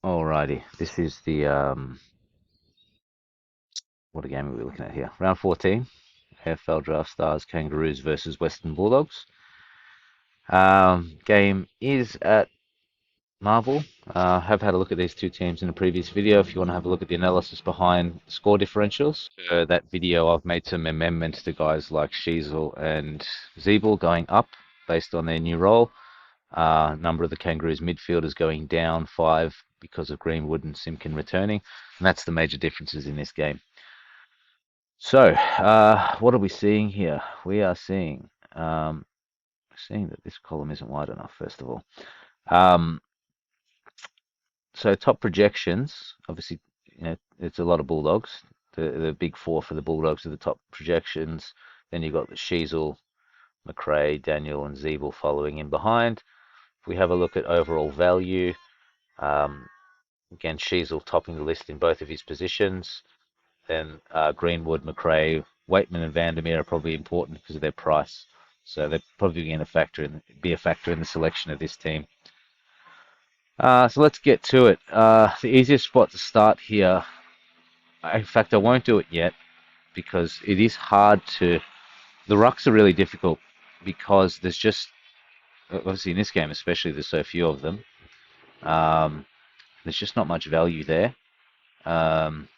Alrighty, this is the what game are we looking at here? Round 14, AFL Draft Stars Kangaroos versus Western Bulldogs. Game is at Marvel. Have had a look at these two teams in a previous video. If you want to have a look at the analysis behind score differentials, that video I've made some amendments to guys like Sheasel and Zeeble going up based on their new role. Number of the Kangaroos midfielders going down 5 because of Greenwood and Simpkin returning, and that's the major differences in this game. So, what are we seeing here? We are seeing that this column isn't wide enough, first of all. Um, so top projections, obviously, it's a lot of Bulldogs. The big four for the Bulldogs are the top projections. Then you've got the Sheasel, McRae, Daniel, and Zeeble following in behind. If we have a look at overall value, um, again, Sheasel topping the list in both of his positions. Then Greenwood, McRae, Waitman, and Vandermeer are probably important because of their price. So they're probably going to be a factor in the selection of this team. So let's get to it. The easiest spot to start here, in fact, I won't do it yet because it is hard to. The rucks are really difficult because there's just, obviously in this game especially, there's so few of them. Um, there's just not much value there. Um,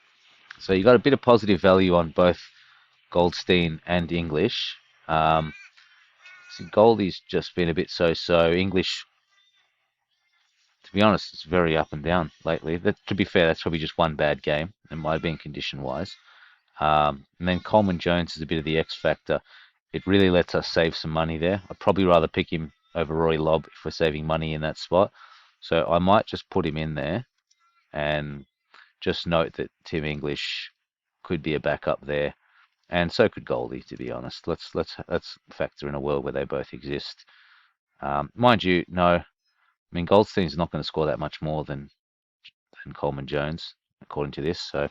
so you got a bit of positive value on both Goldstein and English. So Goldie's just been a bit so-so. English, to be honest, it's very up and down lately. To be fair, that's probably just one bad game. It might have been condition-wise. And then Coleman Jones is a bit of the X factor. It really lets us save some money there. I'd probably rather pick him over Roy Lobb if we're saving money in that spot. So I might just put him in there and just note that Tim English could be a backup there, and so could Goldie. To be honest, let's factor in a world where they both exist. Mind you, no, I mean Goldstein's not going to score that much more than Coleman Jones, according to this. So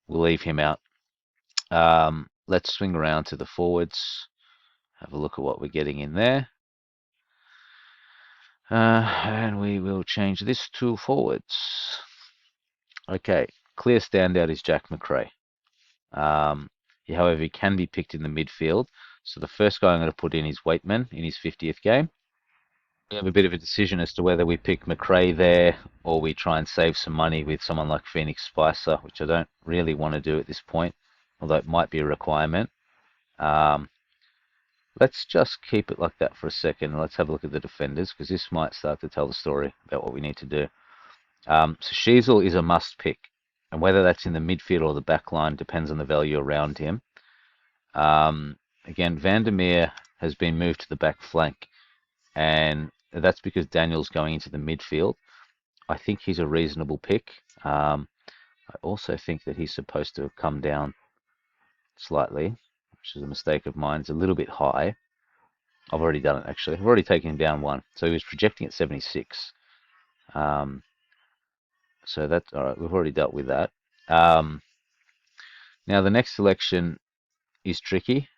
we'll leave him out. Let's swing around to the forwards. Have a look at what we're getting in there. And we will change this to forwards. Okay, clear standout is Jack McRae. However, he can be picked in the midfield. So the first guy I'm going to put in is Waitman in his 50th game. We have a bit of a decision as to whether we pick McRae there or we try and save some money with someone like Phoenix Spicer, which I don't really want to do at this point, although it might be a requirement. Um, let's just keep it like that for a second. Let's have a look at the defenders because this might start to tell the story about what we need to do. So Sheasel is a must pick, and whether that's in the midfield or the back line depends on the value around him. Again, Vandermeer has been moved to the back flank, and that's because Daniel's going into the midfield. I think he's a reasonable pick. I also think that he's supposed to have come down slightly, which is a mistake of mine. It's a little bit high. I've already done it, actually. I've already taken him down one. So he was projecting at 76. Um, so that's all right. We've already dealt with that. Um, Now, the next selection is tricky.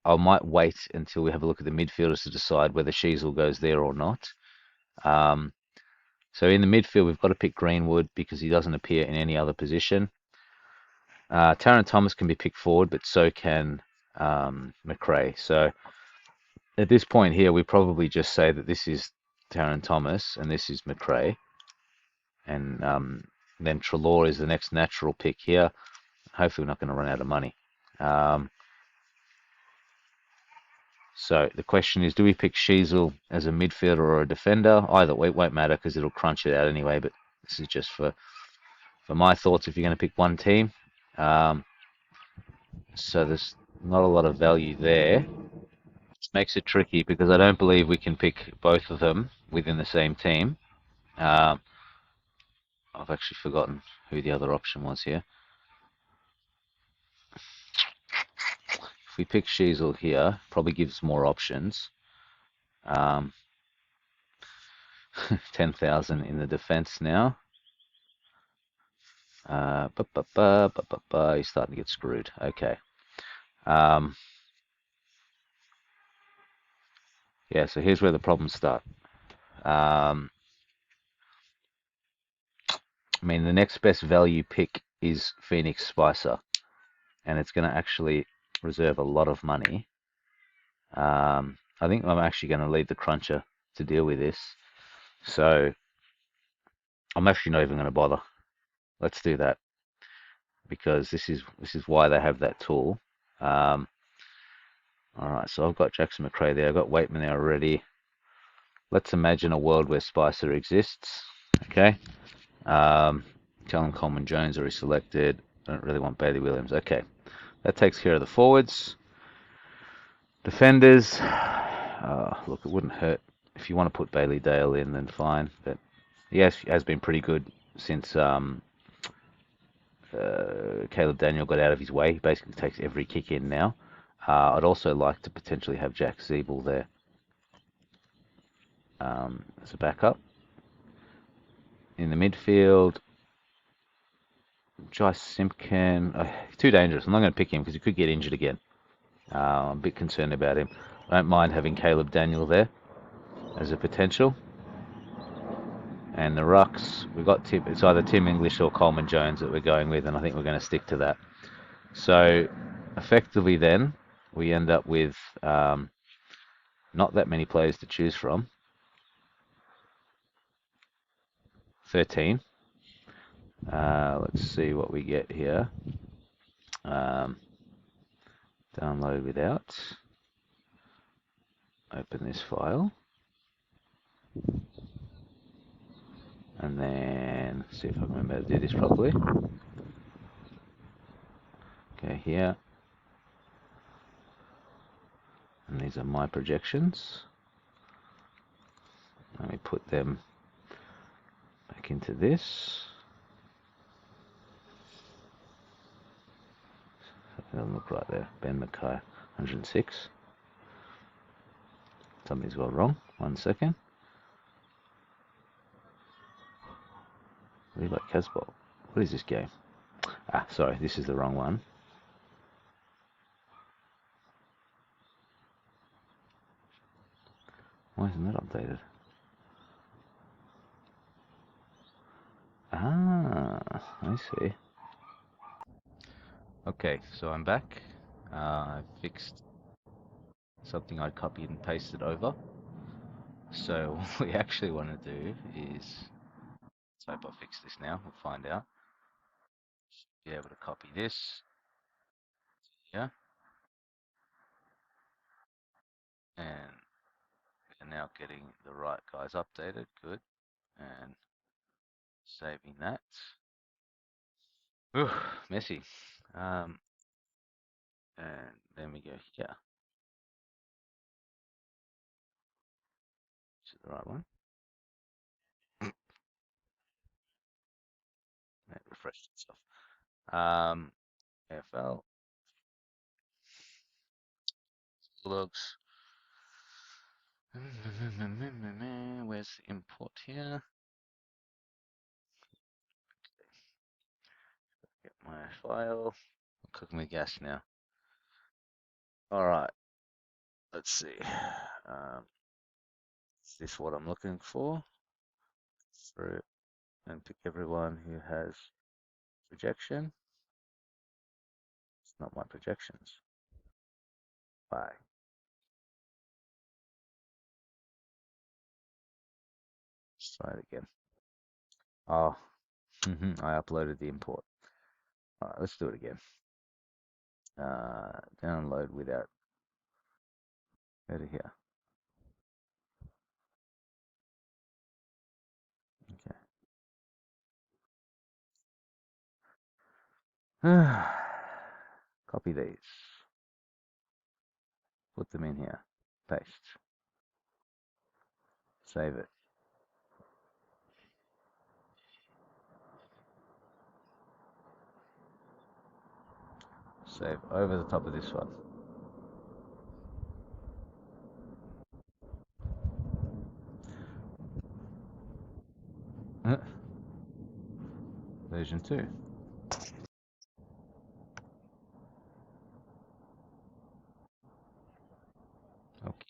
I might wait until we have a look at the midfielders to decide whether Sheasel goes there or not. Um, so in the midfield, we've got to pick Greenwood because he doesn't appear in any other position. Taron Thomas can be picked forward, but so can McRae. So at this point here, we probably just say that this is Taron Thomas and this is McRae. And then Treloar is the next natural pick here. Hopefully, we're not going to run out of money. So the question is, do we pick Sheasel as a midfielder or a defender? Either way, it won't matter because it'll crunch it out anyway. But this is just for my thoughts if you're going to pick one team. So there's not a lot of value there. Which makes it tricky because I don't believe we can pick both of them within the same team. Um, I've actually forgotten who the other option was here. If we pick Sheasel here, probably gives more options. 10,000 in the defense now. He's starting to get screwed. Okay. Yeah, so here's where the problems start. I mean, the next best value pick is Phoenix Spicer, and it's going to actually reserve a lot of money. I think I'm actually going to leave the cruncher to deal with this. So I'm actually not even going to bother. Let's do that, because this is why they have that tool. All right, so I've got Jackson McRae there. I've got Waitman there already. Let's imagine a world where Spicer exists. Okay. Callum Coleman Jones already selected. I don't really want Bailey Williams. Okay. That takes care of the forwards. Defenders. Look, it wouldn't hurt if you want to put Bailey Dale in, then fine. But he has been pretty good since Caleb Daniel got out of his way. He basically takes every kick in now. I'd also like to potentially have Jack Zeeble there as a backup. In the midfield, Jai Simpkin. Too dangerous. I'm not going to pick him because he could get injured again. I'm a bit concerned about him. I don't mind having Caleb Daniel there as a potential. And the rucks, we've got Tim. It's either Tim English or Coleman Jones that we're going with, and I think we're going to stick to that. So effectively then, we end up with not that many players to choose from. 13. Let's see what we get here. Download without. Open this file. And then see if I can remember to do this properly. Okay, here. And these are my projections. Let me put them back into this. It doesn't look right there. Ben Mackay, 106. Something's gone wrong. 1 second. Levi Casbolt. What is this game? Sorry, this is the wrong one. Why isn't that updated? I see. Okay, so I'm back. I fixed something I copied and pasted over. So what we actually want to do is, let's hope I fix this now. We'll find out. Be able to copy this. Yeah. And we're now getting the right guys updated. Good. And saving that. Ooh, messy. And then we go here. Is it the right one? It refreshed itself. AFL. Bulldogs. Where's the import here? Get my file. I'm cooking with gas now. All right. Let's see. Is this what I'm looking for? Through and pick everyone who has projection. It's not my projections. Why? Let's try it again. Oh, I uploaded the import. All right, let's do it again. Download without. Go to here. Okay. Copy these. Put them in here. Paste. Save it. Save over the top of this one. Version 2. Okay.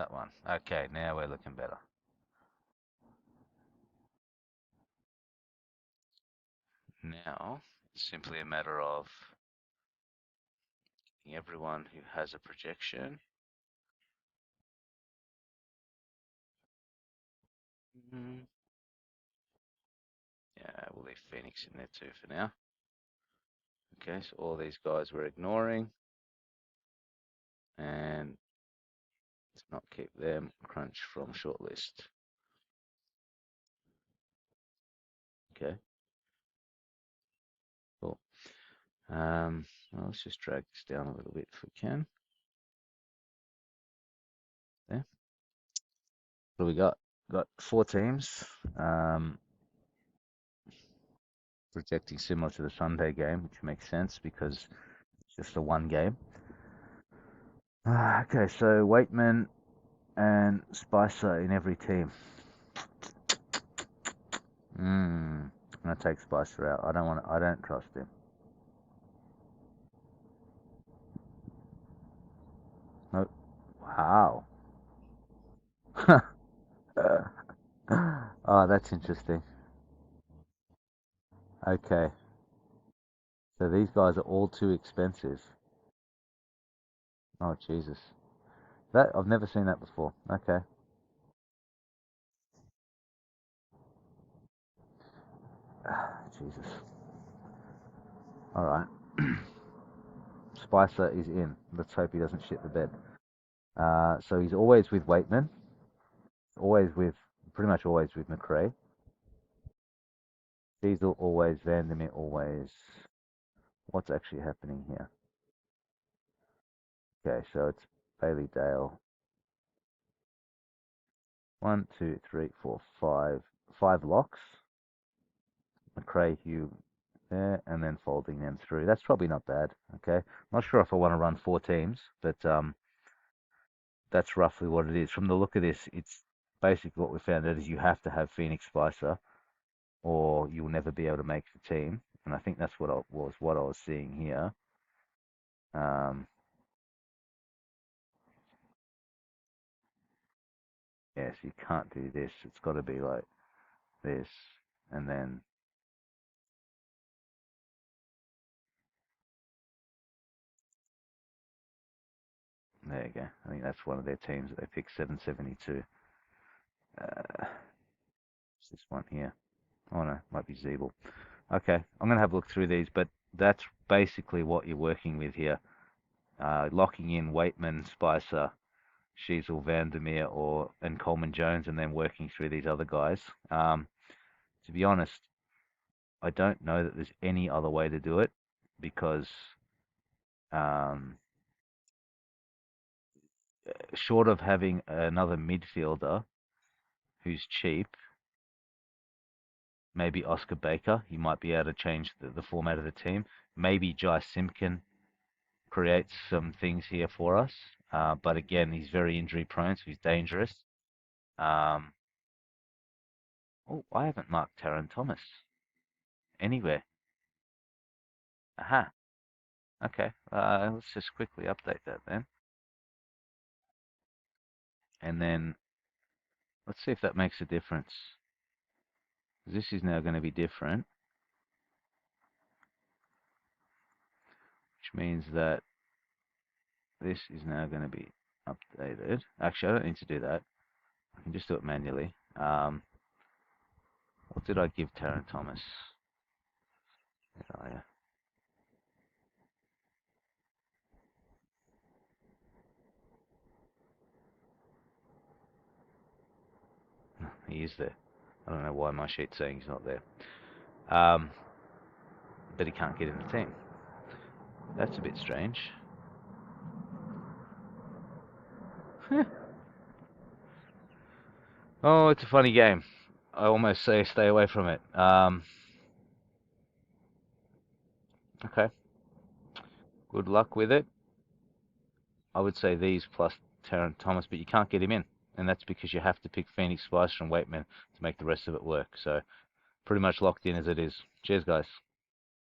that one. Okay, now we're looking better. Now, it's simply a matter of everyone who has a projection. Yeah, we'll leave Phoenix in there too for now. Okay, so all these guys we're ignoring. And let's not keep them. Crunch from shortlist. Okay, cool. Well, let's just drag this down a little bit if we can. There. What do we got? Got 4 teams. Projecting similar to the Sunday game, which makes sense because it's just a one game. Okay, so Waitman and Spicer in every team. I'm gonna take Spicer out. I don't trust him. Nope. Wow. Oh, that's interesting. Okay. So these guys are all too expensive. Oh, Jesus. That I've never seen that before. Okay. Jesus. All right. Spicer is in. Let's hope he doesn't shit the bed. So he's always with Waitman. Pretty much always with McRae. Diesel always, Vandermeer always. What's actually happening here? Okay, so it's Bailey Dale. 1, 2, 3, 4, 5. 5 locks. McRae, Hugh there, and then folding them through. That's probably not bad. Okay. Not sure if I want to run 4 teams, but that's roughly what it is. From the look of this, it's basically what we found out is you have to have Phoenix Spicer or you'll never be able to make the team. And I think that's what I was seeing here. Yes, you can't do this. It's got to be like this, and then there you go. I think that's one of their teams that they picked 772. It's this one here. Oh no, might be Zeeble. Okay, I'm gonna have a look through these, but that's basically what you're working with here. Locking in Waitman, Spicer, Sheasel, Vandermeer, and Coleman Jones, and then working through these other guys. To be honest, I don't know that there's any other way to do it because um, short of having another midfielder who's cheap, maybe Oscar Baker, he might be able to change the format of the team. Maybe Jai Simpkin creates some things here for us. But again, he's very injury prone, so he's dangerous. Oh, I haven't marked Taron Thomas anywhere. Aha. Okay. Let's just quickly update that then. And then let's see if that makes a difference. This is now going to be different, which means that this is now going to be updated. Actually, I don't need to do that. I can just do it manually. What did I give Taron Thomas? Where are you? He is there. I don't know why my sheet's saying he's not there. But he can't get in the team. That's a bit strange. Oh, it's a funny game. I almost say stay away from it. Okay. Good luck with it. I would say these plus Taron Thomas, but you can't get him in. And that's because you have to pick Phoenix, Spicer, and Waitman to make the rest of it work. So pretty much locked in as it is. Cheers, guys.